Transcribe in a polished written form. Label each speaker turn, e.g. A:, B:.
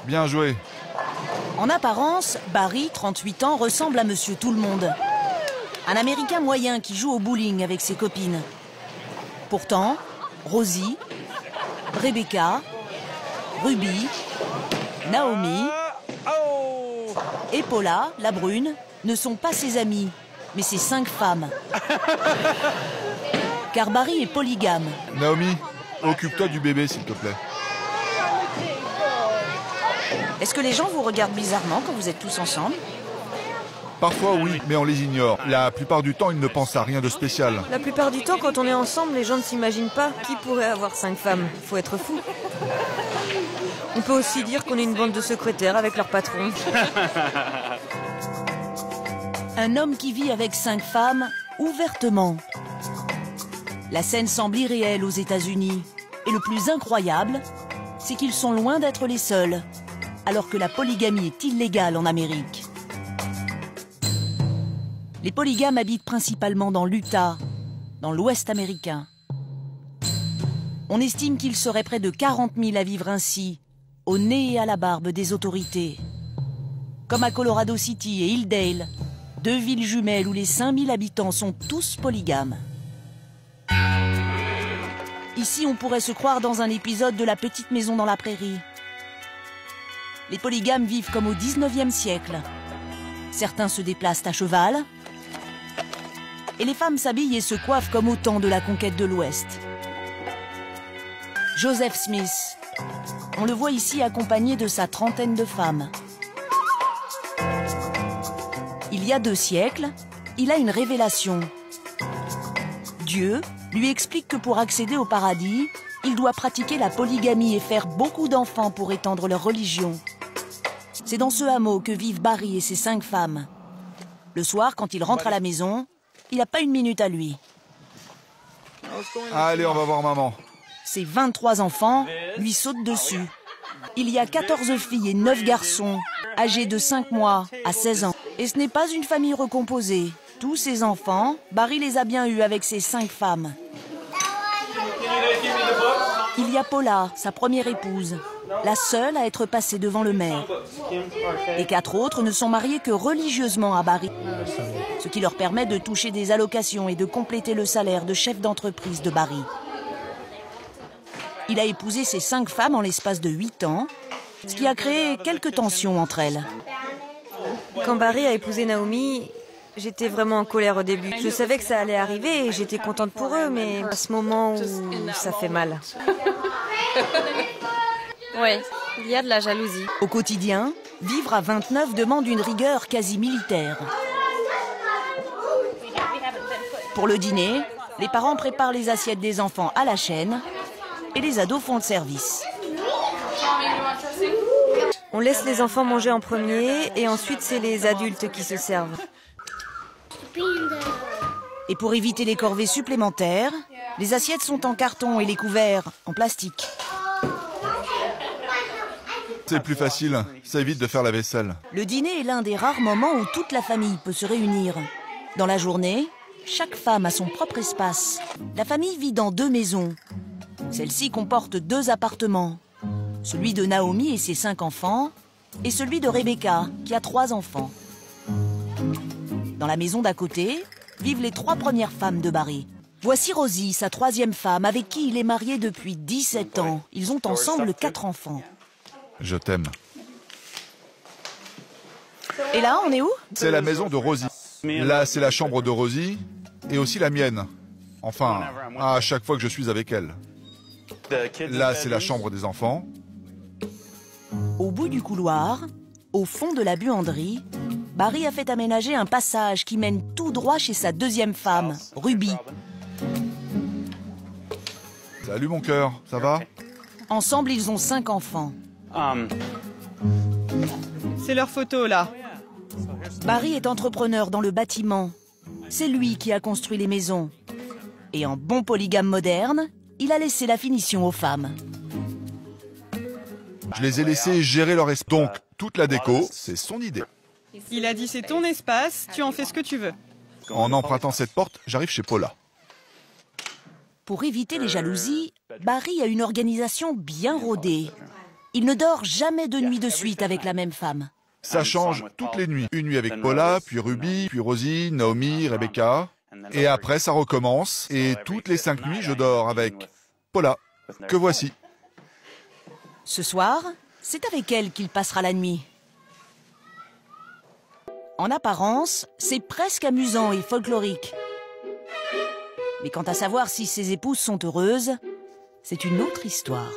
A: Bien joué.
B: En apparence, Barry, 38 ans, ressemble à Monsieur Tout-le-Monde. Un Américain moyen qui joue au bowling avec ses copines. Pourtant, Rosie, Rebecca, Ruby, Naomi et Paula, la brune, ne sont pas ses amies, mais ses 5 femmes. Car Barry est polygame.
A: Naomi, occupe-toi du bébé, s'il te plaît.
B: Est-ce que les gens vous regardent bizarrement quand vous êtes tous ensemble?
A: Parfois oui, mais on les ignore. La plupart du temps, ils ne pensent à rien de spécial.
C: La plupart du temps, quand on est ensemble, les gens ne s'imaginent pas qui pourrait avoir 5 femmes. Faut être fou. On peut aussi dire qu'on est une bande de secrétaires avec leur patron.
B: Un homme qui vit avec 5 femmes, ouvertement. La scène semble irréelle aux États-Unis. Et le plus incroyable, c'est qu'ils sont loin d'être les seuls, alors que la polygamie est illégale en Amérique. Les polygames habitent principalement dans l'Utah, dans l'Ouest américain. On estime qu'il serait près de 40 000 à vivre ainsi, au nez et à la barbe des autorités. Comme à Colorado City et Hilldale, 2 villes jumelles où les 5000 habitants sont tous polygames. Ici, on pourrait se croire dans un épisode de La Petite Maison dans la Prairie. Les polygames vivent comme au 19e siècle. Certains se déplacent à cheval, et les femmes s'habillent et se coiffent comme au temps de la conquête de l'Ouest. Joseph Smith, on le voit ici accompagné de sa 30aine de femmes. Il y a 2 siècles, il a une révélation. Dieu lui explique que pour accéder au paradis, il doit pratiquer la polygamie et faire beaucoup d'enfants pour étendre leur religion. C'est dans ce hameau que vivent Barry et ses 5 femmes. Le soir, quand il rentre à la maison, il n'a pas une minute à lui.
A: Allez, on va voir maman.
B: Ses 23 enfants lui sautent dessus. Il y a 14 filles et 9 garçons, âgés de 5 mois à 16 ans. Et ce n'est pas une famille recomposée. Tous ces enfants, Barry les a bien eus avec ses 5 femmes. Il y a Paula, sa première épouse, la seule à être passée devant le maire. Les 4 autres ne sont mariés que religieusement à Barry, ce qui leur permet de toucher des allocations et de compléter le salaire de chef d'entreprise de Barry. Il a épousé ses 5 femmes en l'espace de 8 ans, ce qui a créé quelques tensions entre elles.
C: Quand Barry a épousé Naomi, j'étais vraiment en colère au début. Je savais que ça allait arriver et j'étais contente pour eux, mais à ce moment où ça fait mal.
D: Oui, il y a de la jalousie.
B: Au quotidien, vivre à 29 demande une rigueur quasi militaire. Pour le dîner, les parents préparent les assiettes des enfants à la chaîne et les ados font le service.
C: On laisse les enfants manger en premier et ensuite c'est les adultes qui se servent.
B: Et pour éviter les corvées supplémentaires, les assiettes sont en carton et les couverts en plastique.
A: C'est plus facile, ça évite de faire la vaisselle.
B: Le dîner est l'un des rares moments où toute la famille peut se réunir. Dans la journée, chaque femme a son propre espace. La famille vit dans 2 maisons. Celle-ci comporte 2 appartements. Celui de Naomi et ses 5 enfants, et celui de Rebecca, qui a 3 enfants. Dans la maison d'à côté, vivent les 3 premières femmes de Barry. Voici Rosie, sa 3e femme, avec qui il est marié depuis 17 ans. Ils ont ensemble 4 enfants.
A: Je t'aime.
B: Et là, on est où?
A: C'est la maison de Rosie. Là, c'est la chambre de Rosie, et aussi la mienne. Enfin, à chaque fois que je suis avec elle. Là, c'est la chambre des enfants.
B: Au bout du couloir, au fond de la buanderie, Barry a fait aménager un passage qui mène tout droit chez sa 2e femme, Ruby.
A: Salut mon cœur, ça va?
B: Ensemble, ils ont 5 enfants.
E: C'est leur photo, là.
B: Barry est entrepreneur dans le bâtiment. C'est lui qui a construit les maisons. Et en bon polygame moderne, il a laissé la finition aux femmes.
A: Je les ai laissés gérer leur espace. Donc, toute la déco, c'est son idée.
E: Il a dit c'est ton espace, tu en fais ce que tu veux.
A: En empruntant cette porte, j'arrive chez Paula.
B: Pour éviter les jalousies, Barry a une organisation bien rodée. Il ne dort jamais de nuit de suite avec la même femme.
A: Ça change toutes les nuits. Une nuit avec Paula, puis Ruby, puis Rosie, Naomi, Rebecca. Et après, ça recommence. Et toutes les 5 nuits, je dors avec Paula, que voici.
B: Ce soir, c'est avec elle qu'il passera la nuit. En apparence, c'est presque amusant et folklorique. Mais quant à savoir si ses épouses sont heureuses, c'est une autre histoire.